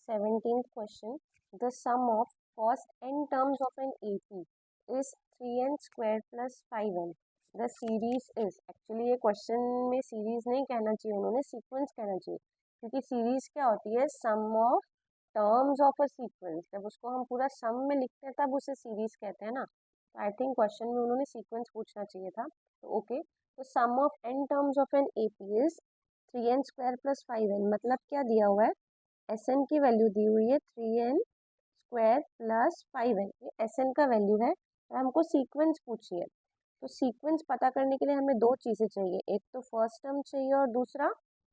17th question. The sum of first n terms of an AP is 3n square plus 5n. The series is, actually ये question में series नहीं कहना चाहिए, उन्होंने sequence कहना चाहिए, क्योंकि सीरीज क्या होती है, sum of terms of a sequence. जब उसको हम पूरा सम में लिखते हैं तब उसे सीरीज कहते हैं ना। तो आई थिंक क्वेश्चन में उन्होंने सीक्वेंस पूछना चाहिए था। तो ओके, तो sum of n terms of an AP is 3n square plus 5n। मतलब क्या दिया हुआ है, एस एन की वैल्यू दी हुई है 3n स्क्वायर प्लस 5n। ये एस एन का वैल्यू है और हमको सीक्वेंस पूछी है। तो सीक्वेंस पता करने के लिए हमें दो चीज़ें चाहिए, एक तो फर्स्ट टर्म चाहिए और दूसरा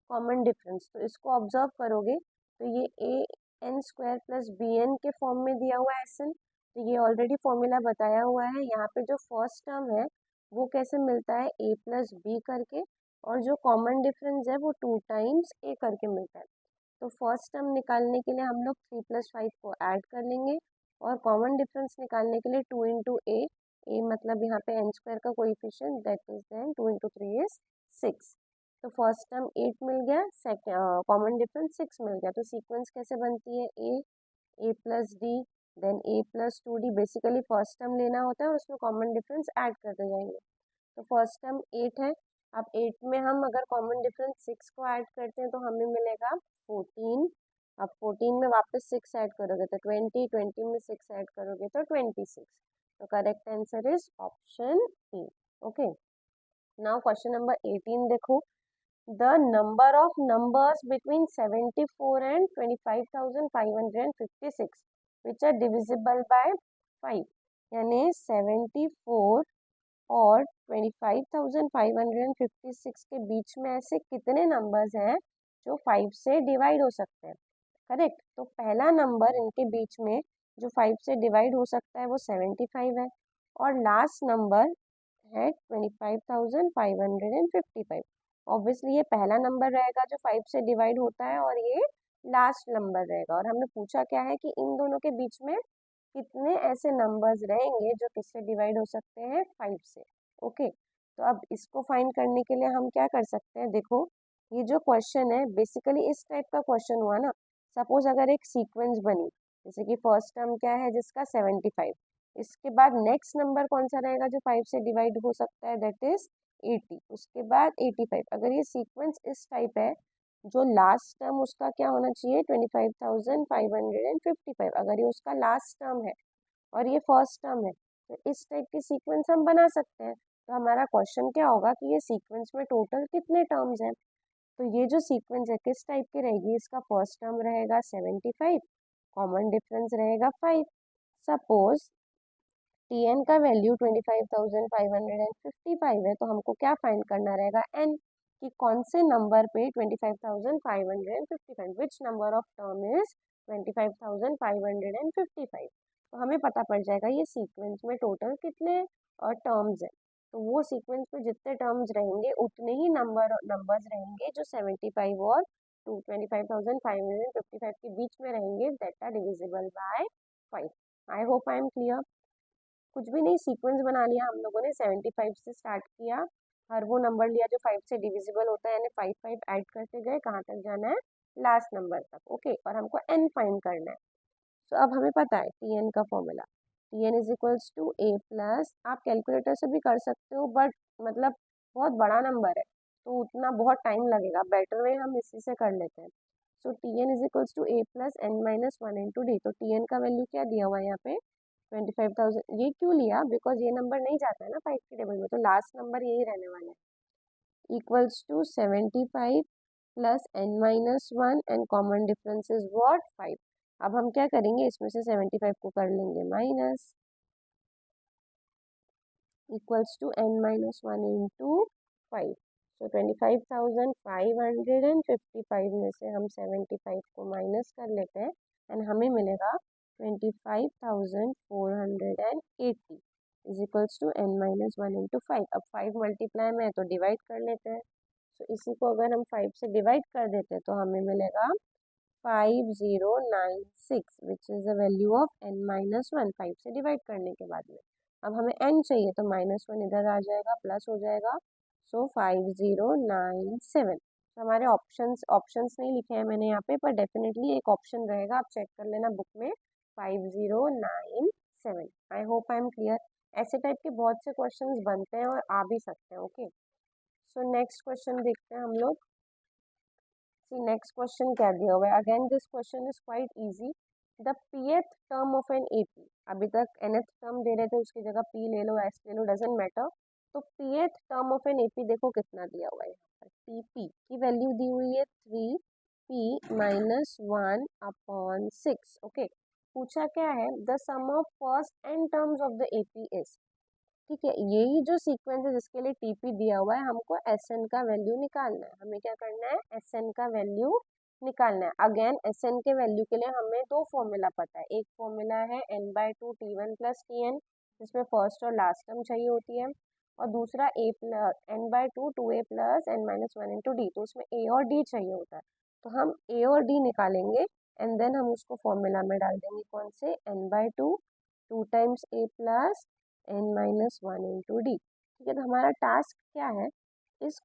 कॉमन डिफरेंस। तो इसको ऑब्जर्व करोगे तो ये A N square plus B N के फॉर्म में दिया हुआ है एस एन। तो ये ऑलरेडी फॉर्मूला बताया हुआ है। यहाँ पे जो फर्स्ट टर्म है वो कैसे मिलता है, ए प्लस बी करके, और जो कॉमन डिफरेंस है वो 2 टाइम्स ए करके मिलता है। तो फर्स्ट टर्म निकालने के लिए हम लोग 3 + 5 को ऐड कर लेंगे, और कॉमन डिफरेंस निकालने के लिए 2 × ए, ए मतलब यहाँ पे एन स्क्वायर का coefficient, that is then 2 × 3 is 6। तो फर्स्ट टर्म 8 मिल गया, सेकंड कॉमन डिफरेंस 6 मिल गया। तो सीक्वेंस कैसे बनती है, A plus D, then A plus 2d। Basically first term लेना होता है और उसमें कॉमन डिफरेंस ऐड करते जाएंगे। तो फर्स्ट टर्म 8 है। अब 8 में हम अगर कॉमन डिफरेंस 6 को ऐड करते हैं तो हमें मिलेगा 14। अब 14 में वापस 6 ऐड करोगे तो 20, 20 में 6 ऐड करोगे तो 26। तो correct answer is option A. Okay, now question number 18 देखो। The number of numbers between 74 and 25,556 which are divisible by 5। यानी 74 और 25,556 के बीच में ऐसे कितने नंबर्स हैं जो 5 से डिवाइड हो सकते हैं। करेक्ट। तो पहला नंबर इनके बीच में जो 5 से डिवाइड हो सकता है वो 75 है, और लास्ट नंबर है 25,555। ऑब्वियसली ये पहला नंबर रहेगा जो 5 से डिवाइड होता है, और ये लास्ट नंबर रहेगा। और हमें पूछा क्या है कि इन दोनों के बीच में कितने ऐसे नंबर्स रहेंगे जो किससे डिवाइड हो सकते हैं, 5 से। ओके, तो अब इसको फाइंड करने के लिए हम क्या कर सकते हैं, देखो ये जो क्वेश्चन है बेसिकली इस टाइप का क्वेश्चन हुआ ना। सपोज अगर एक सीक्वेंस बनी, जैसे कि फर्स्ट टर्म क्या है जिसका 75, इसके बाद नेक्स्ट नंबर कौन सा रहेगा जो 5 से डिवाइड हो सकता है, दैट इज 80, उसके बाद 85। अगर ये सीक्वेंस इस टाइप है, जो लास्ट टर्म उसका क्या होना चाहिए, 25,555। अगर ये उसका लास्ट टर्म है और ये फर्स्ट टर्म है, तो इस टाइप की सीक्वेंस हम बना सकते हैं। तो हमारा क्वेश्चन क्या होगा कि ये सीक्वेंस में टोटल कितने टर्म्स हैं। तो ये जो सीक्वेंस है किस टाइप की रहेगी, इसका फर्स्ट टर्म रहेगा 75, कॉमन डिफरेंस रहेगा 5। सपोज Tn का वैल्यू 25,555 है, तो हमको क्या फाइंड करना रहेगा, n, कि कौन से नंबर पे 25,555, which number of term is 25,555। तो हमें पता पड़ जाएगा ये सीक्वेंस में टोटल कितने टर्म्स है। तो वो सीक्वेंस में जितने टर्म्स रहेंगे उतने ही नंबर्स रहेंगे जो 75 और 25,555 के बीच में रहेंगे, that are divisible by 5। I hope I am clear. कुछ भी नहीं, सीक्वेंस बना लिया हम लोगों ने, 75 से स्टार्ट किया, हर वो नंबर लिया जो 5 से डिविजिबल होता है, यानी 5 5 ऐड करते गए, कहाँ तक जाना है, लास्ट नंबर तक। ओके, और हमको n फाइंड करना है। तो अब हमें पता है Tn का formula, Tn is equals to A plus, आप कैलकुलेटर से भी कर सकते हो, बट मतलब बहुत बड़ा नंबर है तो उतना बहुत टाइम लगेगा, बेटर वे हम इसी से कर लेते हैं। So Tn is equals to A plus n minus 1 into D. तो Tn का वैल्यू क्या दिया हुआ है यहाँ पे, 25,000। ये क्यों लिया, बिकॉज ये नंबर नहीं जाता है ना 5 के टेबल में, तो लास्ट नंबर यही रहने वाला है। Equals to 75 plus n minus 1 and common difference is what, 5। अब हम क्या करेंगे, इसमें से 75 को कर लेंगे minus, equals to n minus 1 into 5। तो 25,555 में से हम 75 को माइनस कर लेते हैं एंड हमें मिलेगा 25,480 is equals to n minus 1 into 5। अब 5 मल्टीप्लाई में है तो डिवाइड कर लेते हैं। तो इसी को अगर हम 5 से डिवाइड कर देते हैं तो हमें मिलेगा 5096 which is the value of n minus 1, 5 से डिवाइड करने के बाद में। अब हमें n चाहिए तो -1 इधर आ जाएगा, प्लस हो जाएगा, सो 5097। तो हमारे ऑप्शंस ऑप्शंस नहीं लिखे हैं मैंने यहाँ पे, पर डेफिनेटली एक ऑप्शन रहेगा, आप चेक कर लेना बुक में, 5097। आई होप आई एम क्लियर। ऐसे टाइप के बहुत से क्वेश्चंस बनते हैं और आ भी सकते हैं। ओके, सो नेक्स्ट क्वेश्चन देखते हैं हम लोग। सी नेक्स्ट क्वेश्चन क्या दिया हुआ है। Again this question is quite easy. The pth term of an AP, अभी तक nth टर्म दे रहे थे, उसकी जगह p ले लो, s ले लो, डजेंट मैटर। तो pth term of an AP देखो कितना दिया हुआ है यहाँ पर। टीपी की वैल्यू दी हुई है 3p माइनस 1/6। ओके, पूछा क्या है, the sum of first n terms of the AP is. ठीक है, यही जो सीक्वेंस है जिसके लिए टीपी दिया हुआ है, हमको एस एन का वैल्यू निकालना है। हमें क्या करना है, एस एन का वैल्यू निकालना है। अगेन एस एन के वैल्यू के लिए हमें दो फॉर्मूला पता है। एक फॉर्मूला है n/2 t1 plus T N, जिसमें फर्स्ट और लास्ट टर्म चाहिए होती है, और दूसरा a plus n/2 2a plus n minus 1 into D, तो उसमें a और d चाहिए होता है। तो हम a और d निकालेंगे एंड देन हम उसको फॉर्मूला में डाल देंगे। कौन से, n/2 2 times a plus n minus 1 into D. ठीक है, तो हमारा टास्क क्या है, इस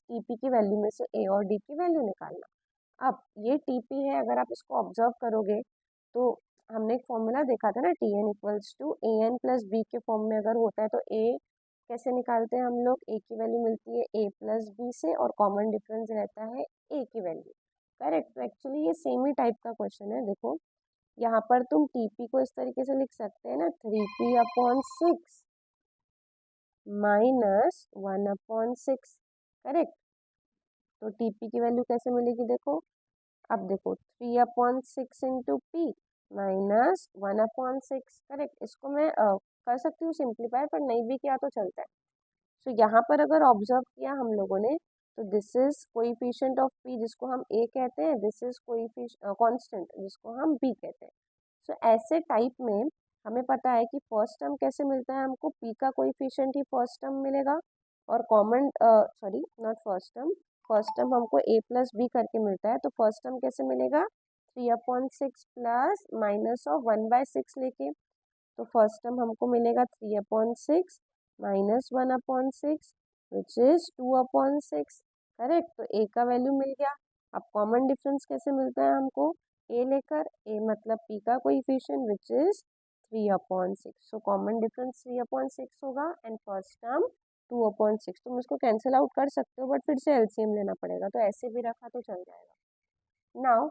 टीपी की वैल्यू में से ए और डी की वैल्यू निकालना। अब ये टीपी है, अगर आप इसको ऑब्जर्व करोगे तो हमने एक फॉर्मूला देखा था ना, T N equals to A N plus B के फॉर्म में अगर होता है तो ए कैसे निकालते हैं हम लोग, ए की वैल्यू मिलती है ए प्लस बी से, और कॉमन डिफरेंस रहता है ए की वैल्यू। करेक्ट, तो एक्चुअली ये सेम ही टाइप का क्वेश्चन है। देखो यहाँ पर तुम टीपी को इस तरीके से लिख सकते हैं ना, 3p/6 माइनस 1/6। करेक्ट, तो टीपी की वैल्यू कैसे मिलेगी देखो, अब देखो 3/6 इंटू पी माइनस 1/6। करेक्ट, इसको मैं कर सकती हूँ सिंप्लीफाई, पर नहीं भी किया तो चलता है। तो यहाँ पर अगर ऑब्जर्व किया हम लोगों ने, तो this is coefficient of P जिसको हम ए कहते हैं, दिस इज कांस्टेंट जिसको हम बी कहते हैं। सो ऐसे टाइप में हमें पता है कि फर्स्ट टर्म कैसे मिलता है, हमको p का कोइफिशिएंट ही फर्स्ट टर्म मिलेगा, और common sorry not first term हमको a प्लस बी करके मिलता है। तो फर्स्ट टर्म कैसे मिलेगा, 3/6 प्लस माइनस ऑफ 1/6 लेके, तो फर्स्ट टर्म हमको मिलेगा 3/6 माइनस 1/6 विच इज 2/6। करेक्ट, तो a का वैल्यू मिल गया। अब कॉमन डिफरेंस कैसे मिलता है हमको, a लेकर, a मतलब p का coefficient which is 3/6। So common difference 3/6 होगा एंड फर्स्ट टर्म 2/6। तुम इसको कैंसिल आउट कर सकते हो, बट फिर से एलसीएम लेना पड़ेगा, तो ऐसे भी रखा तो चल जाएगा। नाउ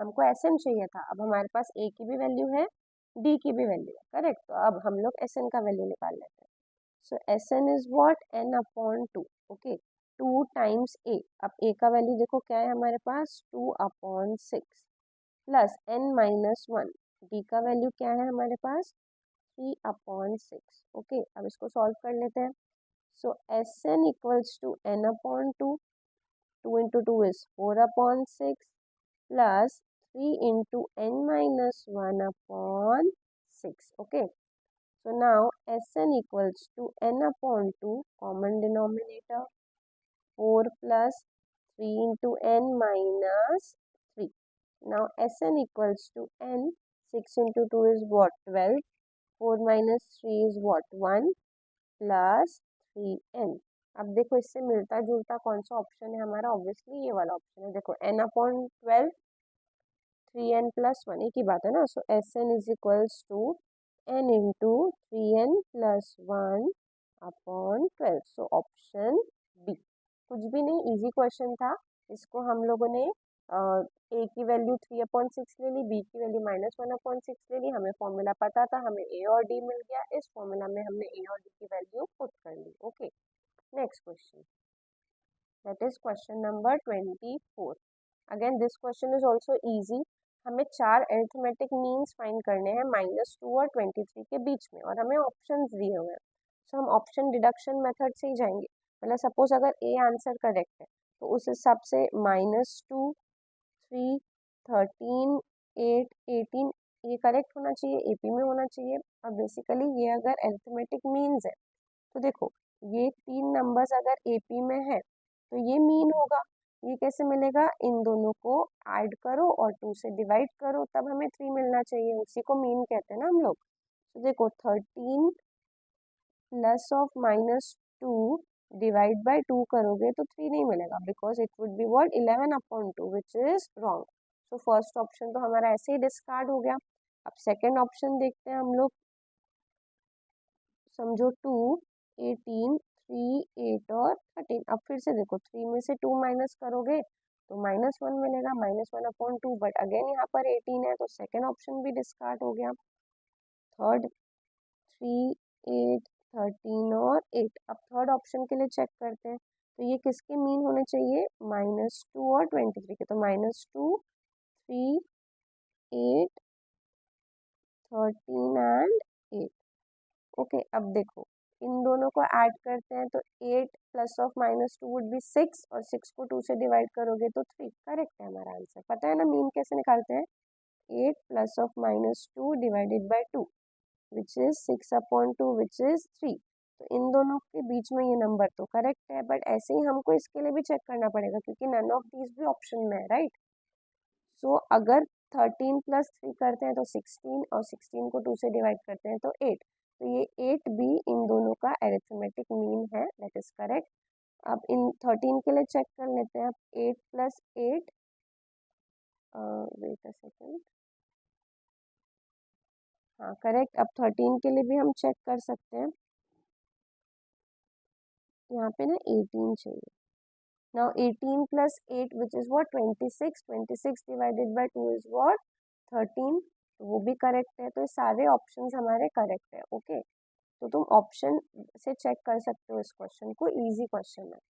हमको एस एन चाहिए था, अब हमारे पास ए की भी वैल्यू है, डी की भी वैल्यू है। करेक्ट, तो अब हम लोग एस एन का वैल्यू निकाल लेते हैं। So S N is what, n/2। Okay, 2 times A, अब ए का वैल्यू देखो क्या है हमारे पास, 2/6 प्लस n माइनस 1, डी का वैल्यू क्या है हमारे पास, 3/6। ओके, अब इसको सॉल्व कर लेते हैं। So S N equals to n/2, 2 into 2 is 4/6 plus 3 into n minus 1/6. Okay, so now Sn equals to n/2, common denominator, 4 plus 3 into n minus 3. Now Sn equals to n, 6 into 2 is what, 12, 4 minus 3 is what, 1 plus 3n। अब देखो इससे मिलता जुलता कौन सा option है हमारा, obviously ये वाला ऑप्शन है। देखो n/12 3n प्लस 1, एक ही बात है ना। So S N is equals to n into 3n plus 1/12। So option B. कुछ भी नहीं, इजी क्वेश्चन था। इसको हम लोगों ने ए की वैल्यू 3/6 ले ली, बी की वैल्यू -1/6 ले ली, हमें फॉर्मूला पता था, हमें ए और डी मिल गया, इस फॉर्मूला में हमने ए और डी की वैल्यू पुट कर ली। Okay, next question, that is question number 24। Again this question is also easy. हमें 4 अरिथमेटिक मीन्स फाइंड करने हैं -2 और 23 के बीच में, और हमें ऑप्शंस दिए हुए हैं। सो हम ऑप्शन डिडक्शन मेथड से ही जाएंगे। मतलब सपोज अगर ए आंसर करेक्ट है, तो उस हिसाब से -2 3 13 8 18 ये करेक्ट होना चाहिए, एपी में होना चाहिए। और बेसिकली ये अगर अरिथमेटिक मीन्स है, तो देखो ये 3 नंबर्स अगर एपी में है तो ये मीन होगा। ये कैसे मिलेगा, इन दोनों को ऐड करो और 2 से डिवाइड करो, तब हमें 3 मिलना चाहिए, उसी को मीन कहते हैं ना हम लोग। तो देखो 13 प्लस ऑफ -2 डिवाइड बाय 2 करोगे तो 3 नहीं मिलेगा, because it would be what 11/2 which is wrong. तो फर्स्ट ऑप्शन तो हमारा ऐसे ही डिस्कार्ड हो गया। अब सेकेंड ऑप्शन देखते हैं हम लोग। समझो 2, 18, 3, 8 और 13। अब फिर से देखो 3 में से 2 माइनस करोगे तो -1 मिलेगा, -1/2, बट अगेन यहाँ पर 18 है तो सेकेंड ऑप्शन भी डिस्कार्ड हो गया। थर्ड 3, 8, 13 और 8। अब थर्ड ऑप्शन के लिए चेक करते हैं, तो ये किसके मीन होने चाहिए, -2 और 23 के। तो -2, 3, 8, 13 एंड 8। ओके, अब देखो इन दोनों को ऐड करते हैं तो 8 प्लस ऑफ -2 वुड बी 6, और 6 को 2 से डिवाइड करोगे तो 3। करेक्ट है हमारा आंसर। पता है ना मीन कैसे निकालते हैं, 8 plus of -2 divided by 2 which is 6/2 which is 3। तो इन दोनों के बीच में ये नंबर तो करेक्ट है, बट ऐसे ही हमको इसके लिए भी चेक करना पड़ेगा क्योंकि नन ऑफ दीज भी ऑप्शन में है, राइट। सो अगर 13 प्लस 3 करते हैं तो 16, और 16 को 2 से डिवाइड करते हैं तो 8। तो ये 8 भी इन दोनों का अरिथमेटिक मीन है, दैट इज करेक्ट। अब इन 13 के लिए चेक कर लेते हैं। अब 8 प्लस 8, वेट अ सेकेंड, हाँ करेक्ट। अब 13 के लिए भी हम चेक कर सकते हैं। यहाँ पे ना 18 चाहिए। Now 18 plus 8 which is what 26, 26 divided by 2 is what 13। तो वो भी करेक्ट है। तो ये सारे ऑप्शंस हमारे करेक्ट है। ओके, तो तुम ऑप्शन से चेक कर सकते हो इस क्वेश्चन को, इजी क्वेश्चन है।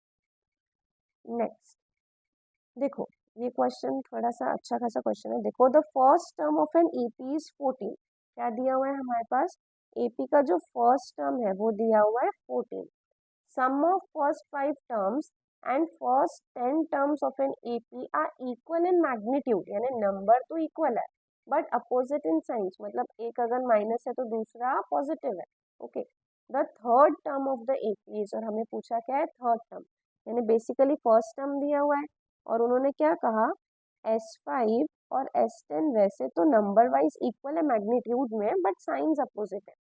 नेक्स्ट देखो, ये क्वेश्चन थोड़ा सा अच्छा खासा क्वेश्चन है। देखो, the first term of an AP is 14। क्या दिया हुआ है हमारे पास, एपी का जो फर्स्ट टर्म है वो दिया हुआ है 14। Sum of first 5 terms and first 10 terms of an AP are equal in magnitude, यानी नंबर तो इक्वल है बट अपोजिट इन साइंस, मतलब एक अगर माइनस है तो दूसरा पॉजिटिव है। Okay, the third term of the AP is, और हमें पूछा क्या है, थर्ड टर्म। यानी बेसिकली फर्स्ट टर्म दिया हुआ है और उन्होंने क्या कहा, S5 और S10 वैसे तो नंबर वाइज इक्वल है मैग्नीट्यूड में, बट साइंस अपोजिट है।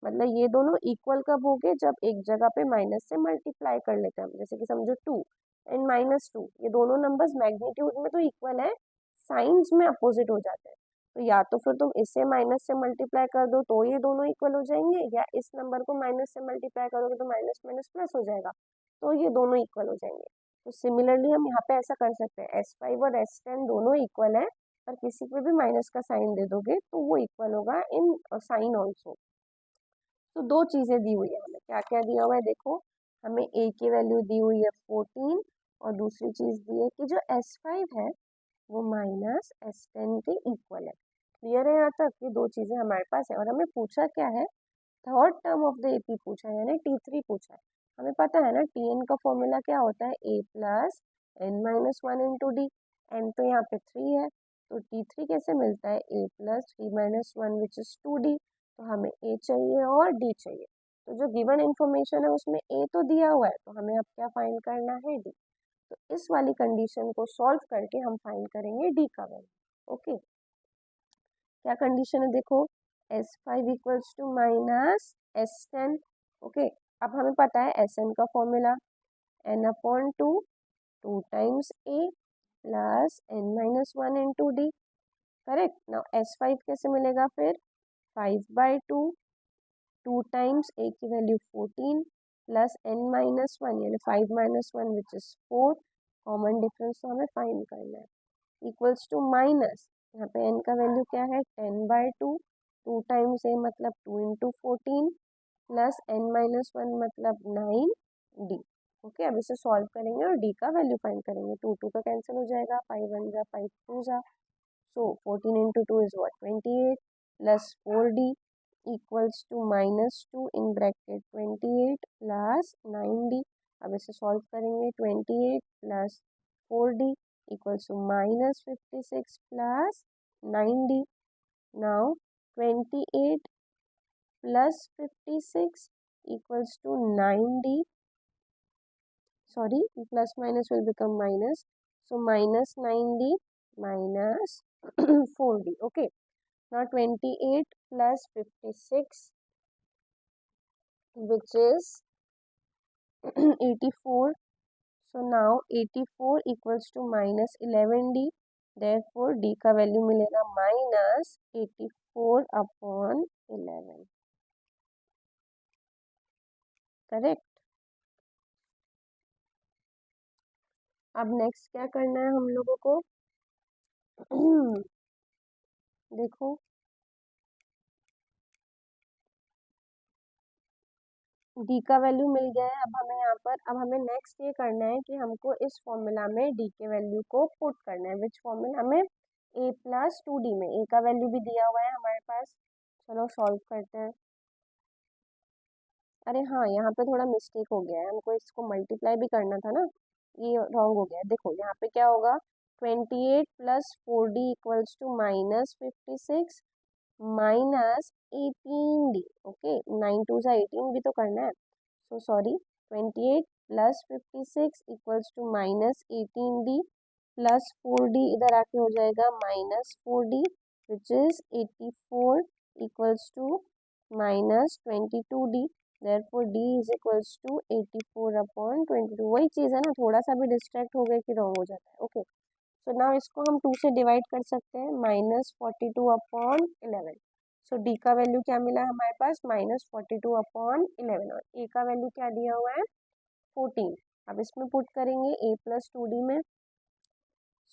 मतलब ये दोनों इक्वल कब हो गए, जब एक जगह पे माइनस से मल्टीप्लाई कर लेते हैं हम। जैसे कि समझो 2 एंड -2, ये दोनों नंबर्स मैग्नीट्यूड में तो इक्वल है, साइंस में अपोजिट हो जाते हैं। तो या तो फिर तुम इसे माइनस से मल्टीप्लाई कर दो तो ये दोनों इक्वल हो जाएंगे, या इस नंबर को माइनस से मल्टीप्लाई करोगे तो माइनस माइनस प्लस हो जाएगा, तो ये दोनों इक्वल हो जाएंगे। तो सिमिलरली हम यहाँ पे ऐसा कर सकते हैं, S5 और S10 दोनों इक्वल है, पर किसी पे भी माइनस का साइन दे दोगे तो वो इक्वल होगा इन साइन ऑल्सो। तो दो चीजें दी हुई है हमें, क्या क्या दिया हुआ है देखो, हमें ए की वैल्यू दी हुई है 14, और दूसरी चीज दी है कि जो S5 है वो -S10 के इक्वल है। क्लियर है यहाँ तक, ये दो चीजें हमारे पास है। और हमें पूछा क्या है, third term of the AP पूछा है, यानी T3 पूछा है। हमें पता है ना Tn का फॉर्मूला क्या होता है, a plus n-1 into D. N तो यहाँ पे 3 है, तो T3 कैसे मिलता है, a plus 3-1 which is 2d। तो हमें a चाहिए और d चाहिए। तो जो गिवन इंफॉर्मेशन है उसमें a तो दिया हुआ है, तो हमें अब क्या फाइंड करना है, d। तो इस वाली कंडीशन को सॉल्व करके हम फाइंड करेंगे d का वैल्यू। ओके, क्या कंडीशन है देखो, S5 equals to -S10। Okay, अब हमें पता है Sn का formula n/2, 2 times a plus n-1 into D. Correct. Now S5 कैसे मिलेगा फिर, 5/2, 2 टाइम्स a की वैल्यू 14 प्लस n-1 यानी 5-1 विच इज 4। कॉमन डिफरेंस तो हमें फाइंड करना है, इक्वल्स टू माइनस, यहाँ पे n का वैल्यू क्या है 10/2, 2 टाइम्स a मतलब 2 इंटू 14 प्लस n-1 मतलब 9d। ओके, अब इसे सॉल्व करेंगे और d का वैल्यू फाइंड करेंगे। 2 2 का कैंसिल हो जाएगा, 5 1 जा 5 2 जा, so 14 into 2 is what 28 plus 4d equals to -2 in bracket 28 plus 9d। अब इसे सॉल्व करेंगे, 28 plus 4d equals to -56 plus 9d. Now 28 plus 56 equals to 9d. Sorry, plus minus will become minus. So minus 9d minus 4d. Okay. Now 28 plus 56, which is 84. So now 84 equals to minus 11d. Therefore d का value मिलेगा minus 84 upon 11. Correct. अब next क्या करना है हम लोगों को? देखो डी का वैल्यू मिल गया है. अब हमें यहाँ पर अब हमें नेक्स्ट ये करना है कि हमको इस फॉर्मूला में डी के वैल्यू को पुट करना है. विच फॉर्मूला में? ए प्लस 2d में. ए का वैल्यू भी दिया हुआ है हमारे पास. चलो सॉल्व करते हैं. अरे हाँ, यहाँ पे थोड़ा मिस्टेक हो गया है. हमको इसको मल्टीप्लाई भी करना था ना. ये रॉन्ग हो गया. देखो यहाँ पे क्या होगा? 28 plus 4d equals to minus 56 minus 18d. Okay, 9 2 सा 18 भी तो करना है. So sorry, 28 plus 56 equals to minus 18d plus 4d इधर आके हो जाएगा minus 4d which is 84 equals to minus 22d. therefore d is equals to 84 upon 22. वही चीज़ है ना, थोड़ा सा भी डिस्ट्रैक्ट हो गए कि रॉन्ग हो जाता है. ओके, सो नाउ इसको हम 2 से डिवाइड कर सकते हैं. Minus 42 upon 11. सो डी का वैल्यू क्या मिला हमारे पास? Minus 42 upon 11. और ए का वैल्यू क्या दिया हुआ है? 14. अब इसमें पुट करेंगे ए प्लस 2d में.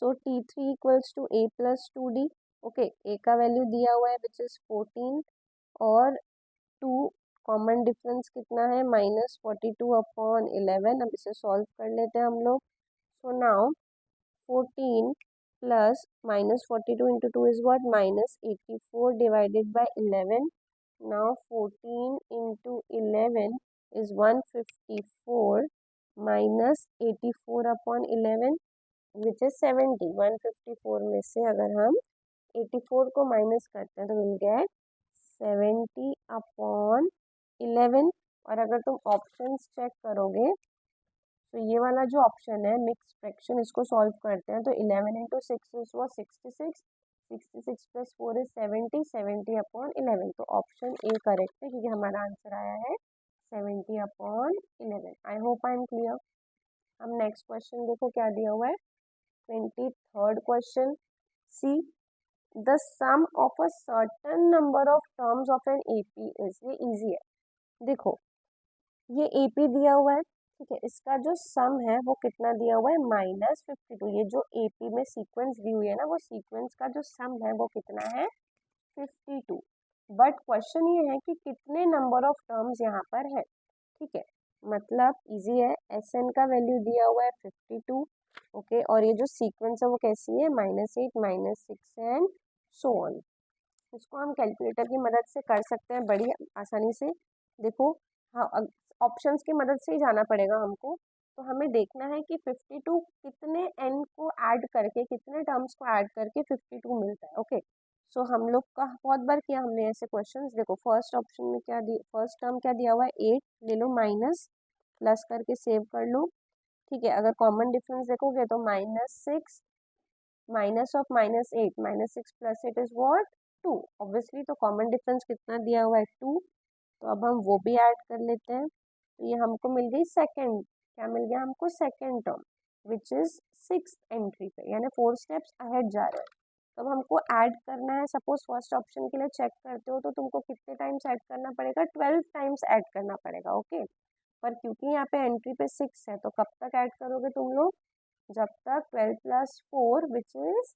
So T3 equals to A plus 2d. Okay, A का वैल्यू दिया हुआ है विच इज 14 और 2 कॉमन डिफरेंस कितना है? Minus 42 upon 11. अब इसे सॉल्व कर लेते हैं हम लोग. So now 14 plus minus 42 into 2 is what? Minus 84 divided by 11. Now 14 into 11 is 154 minus 84 upon 11 which is 70. 154 में से अगर हम 84 को माइनस करते हैं तो विल गेट 70 अपॉन 11. और अगर तुम ऑप्शंस चेक करोगे तो ये वाला जो ऑप्शन है मिक्स फ्रैक्शन, इसको सॉल्व करते हैं तो 11 इंटू 6 इज वो 66. 66 प्लस 4 इज 70. 70 अपॉन 11. तो ऑप्शन ए करेक्ट है क्योंकि हमारा आंसर आया है 70 upon 11. I hope I am clear. हम नेक्स्ट क्वेश्चन देखो क्या दिया हुआ है. 23rd question. See the sum of a certain number of terms of an AP is. ये इजी है. देखो ये एपी दिया हुआ है. ठीक है, इसका जो सम है वो कितना दिया हुआ है? माइनस 52. ये जो एपी में सीक्वेंस दी हुई है ना, वो सीक्वेंस का जो सम है वो कितना है? 52. बट क्वेश्चन ये है कि कितने नंबर ऑफ टर्म्स यहाँ पर है. ठीक है, मतलब इजी है. एस एन का वैल्यू दिया हुआ है 52. ओके, और ये जो सीक्वेंस है वो कैसी है? -8 -6 एंड सो ऑन. इसको हम कैलकुलेटर की मदद से कर सकते हैं बड़ी आसानी से. देखो, हाँ, ऑप्शंस की मदद से ही जाना पड़ेगा हमको. तो हमें देखना है कि 52 कितने n को ऐड करके, कितने टर्म्स को ऐड करके 52 मिलता है. ओके, सो हम लोग का बहुत बार किया हमने ऐसे क्वेश्चंस. देखो फर्स्ट ऑप्शन में क्या दी, फर्स्ट टर्म क्या दिया हुआ है? 8 ले लो, माइनस प्लस करके सेव कर लो. ठीक है, अगर कॉमन डिफरेंस देखोगे तो -6 minus of -8 -6 plus 8 is what? 2. Obviously तो कॉमन डिफरेंस कितना दिया हुआ है? 2. तो अब हम वो भी ऐड कर लेते हैं. तो ये हमको मिल गई सेकंड. क्या मिल गया हमको? Second term which is 6th entry पे, यानी 4 स्टेप्स अहेड जा रहे हैं. तब हमको ऐड करना है. सपोज फर्स्ट ऑप्शन के लिए चेक करते हो तो तुमको कितने टाइम्स ऐड करना पड़ेगा? 12 टाइम्स ऐड करना पड़ेगा. ओके, पर क्योंकि यहाँ पे एंट्री पे 6 है तो कब तक ऐड करोगे तुम लोग? जब तक 12 प्लस 4 विच इज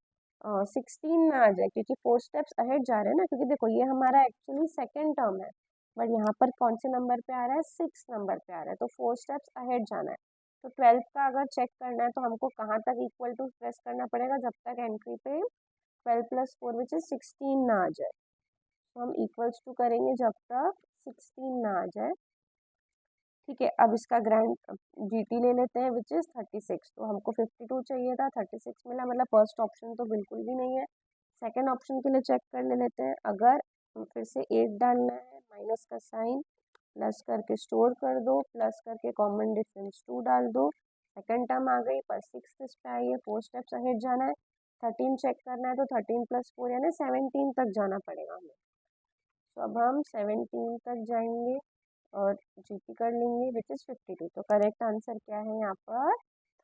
16 ना आ जाए, क्योंकि 4 स्टेप्स अहेड जा रहे हैं ना. क्योंकि देखो ये हमारा एक्चुअली सेकेंड टर्म है, बट यहाँ पर कौन से नंबर पे आ रहा है? 6 नंबर पे आ रहा है. तो 4 स्टेप्स अहेड जाना है. तो 12 का अगर चेक करना है तो हमको कहाँ तक इक्वल टू प्रेस करना पड़ेगा? जब तक एंट्री पे 12 प्लस 4 विच इज 16 ना आ जाए. तो हम इक्वल्स टू करेंगे जब तक 16 ना आ जाए. ठीक है, अब इसका ग्रैंड जीटी ले लेते हैं विच इज 36. तो हमको 52 चाहिए था, 36 मिला. मतलब फर्स्ट ऑप्शन तो बिल्कुल भी नहीं है. सेकंड ऑप्शन के लिए चेक कर लेते हैं. अगर फिर से 8 डालना है, माइनस का साइन, प्लस करके स्टोर कर दो, प्लस करके कॉमन डिफरेंस 2 डाल दो. सेकंड टर्म आ गई, पर 6 इस पे आई है. 4 स्टेप्स अहेड जाना है. 13 चेक करना है तो 13 प्लस 4 यानी 17 तक जाना पड़ेगा हमें. तो अब हम 17 तक जाएंगे. और जीपी कर लेंगे विच इज 52। तो करेक्ट आंसर क्या है यहाँ पर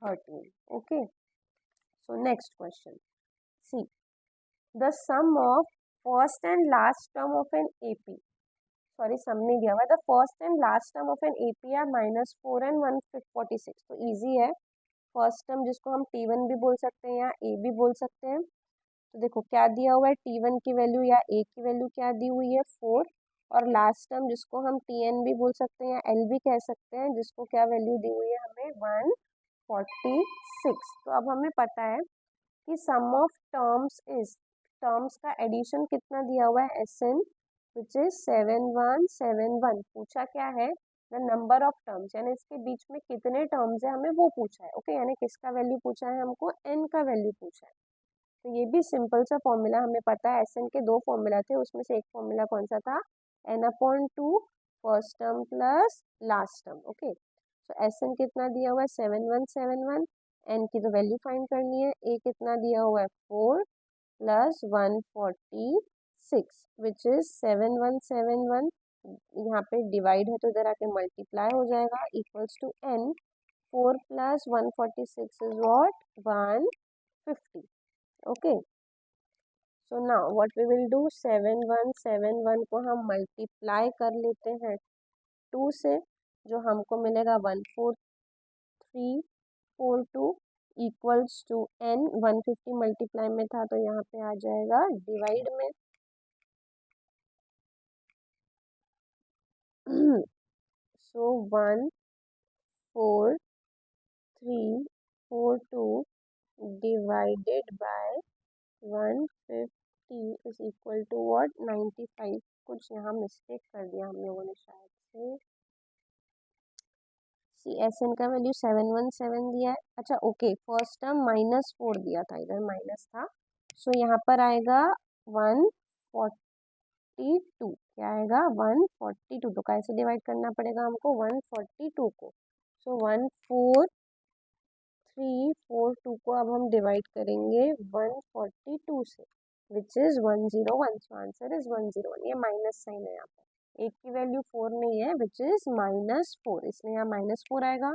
13। Okay, so next question see the sum of first and last term of an AP, sorry sum नहीं दिया हुआ, the first and last term of an AP are -4 and 146। तो easy है, फर्स्ट टर्म जिसको हम T1 भी बोल सकते हैं या ए भी बोल सकते हैं। तो देखो क्या दिया हुआ है, T1 की वैल्यू या ए की वैल्यू क्या दी हुई है 4, और लास्ट टर्म जिसको हम TN भी बोल सकते हैं या एल भी कह सकते हैं, जिसको क्या वैल्यू दी हुई है हमें 146। तो अब हमें पता है कि सम ऑफ टर्म्स इज, टर्म्स का एडिशन कितना दिया हुआ है SN विच इज 7171। पूछा क्या है, द नंबर ऑफ टर्म्स, यानी इसके बीच में कितने टर्म्स है हमें वो पूछा है। ओके, यानी किसका वैल्यू पूछा है हमको, n का वैल्यू पूछा है। तो ये भी सिंपल सा फॉर्मूला हमें पता है, SN के दो फॉर्मूला थे, उसमें से एक फॉर्मूला कौन सा था, n/2 first term plus last term. Okay, तो SN कितना दिया हुआ है 7171, n की तो वैल्यू फाइंड करनी है, a कितना दिया हुआ है 4 प्लस 146 विच इज 7171। यहाँ पे डिवाइड है तो इधर आके मल्टीप्लाई हो जाएगा, equals to n, 4 plus 146 is what 150। Okay, so now what we will do, 7171 को हम मल्टीप्लाई कर लेते हैं 2 से, जो हमको मिलेगा 14342 इक्वल्स टू n, 150 मल्टीप्लाई में था तो यहाँ पे आ जाएगा डिवाइड में। So 14342 divided by 150 is equal to what 95। कुछ यहाँ मिस्टेक कर दिया हम लोगों ने शायद से, SN का वैल्यू 717 दिया है। अच्छा ओके, फर्स्ट टर्म -4 दिया था, इधर माइनस था, सो यहाँ पर आएगा 142। क्या आएगा 142, तो कैसे डिवाइड करना पड़ेगा हमको 142 को, सो 14342 को अब हम डिवाइड करेंगे 142 से which is 101। So answer is 101। ये माइनस साइन है यहाँ पर, एक की वैल्यू 4 नहीं है विच इज -4, इसलिए यहाँ -4 आएगा,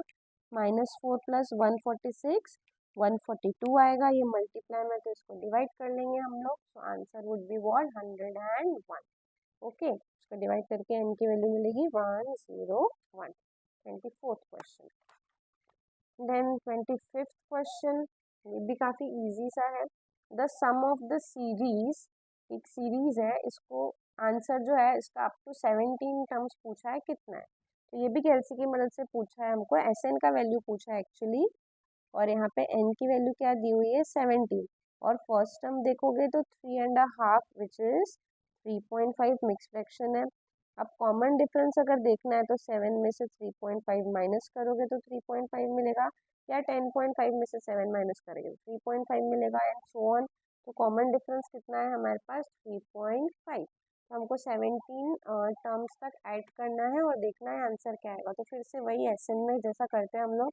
-4 प्लस 146 142 आएगा, ये मल्टीप्लाई में तो इसको डिवाइड कर लेंगे हम लोग, तो answer would be what 101। Okay, इसको डिवाइड करके n की वैल्यू मिलेगी 101। 24th question, then 25th question, ये भी काफ़ी इजी सा है। The sum of the series, एक सीरीज है, इसको आंसर जो है इसका अप टू 17 टर्म्स पूछा है, कितना है। तो ये भी कैलसी की मदद से पूछा है हमको, SN का वैल्यू पूछा है एक्चुअली, और यहाँ पे n की वैल्यू क्या दी हुई है 17, और फर्स्ट टर्म देखोगे तो 3.5 विच इज 3.5 मिक्स फ्रैक्शन है। अब कॉमन डिफरेंस अगर देखना है तो 7 में से 3.5 माइनस करोगे तो 3.5 मिलेगा, या 10.5 में से 7 माइनस करेंगे तो 3.5 मिलेगा, एंड सो ऑन। तो कॉमन डिफरेंस कितना है हमारे पास 3.5। तो हमको 17 टर्म्स तक ऐड करना है और देखना है आंसर क्या आएगा। तो फिर से वही SN में जैसा करते हैं हम लोग,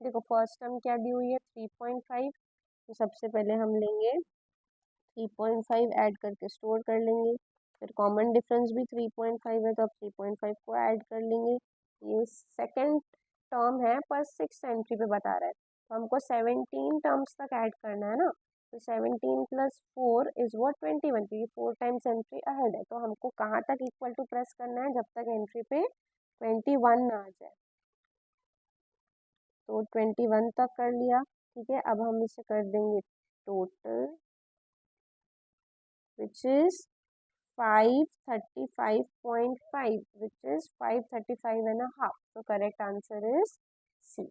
देखो फर्स्ट टर्म क्या दी हुई है 3.5, तो सबसे पहले हम लेंगे 3.5 ऐड करके स्टोर कर लेंगे, फिर कॉमन डिफरेंस भी 3.5 है तो अब 3.5 को ऐड कर लेंगे। ये सेकंड टर्म है पर 6th एंट्री पे बता रहा है, तो हमको 17 टर्म्स तक ऐड करना है ना, तो 17 प्लस 4 इज वॉट 21, क्योंकि 4 टाइम्स एंट्री अहेड है, तो हमको कहाँ तक इक्वल टू प्रेस करना है, जब तक एंट्री पे 21 ना आ जाए। तो 21 तक कर लिया, ठीक है। अब हम इसे कर देंगे total which is 535.5 which is 535.5। तो करेक्ट आंसर इज C।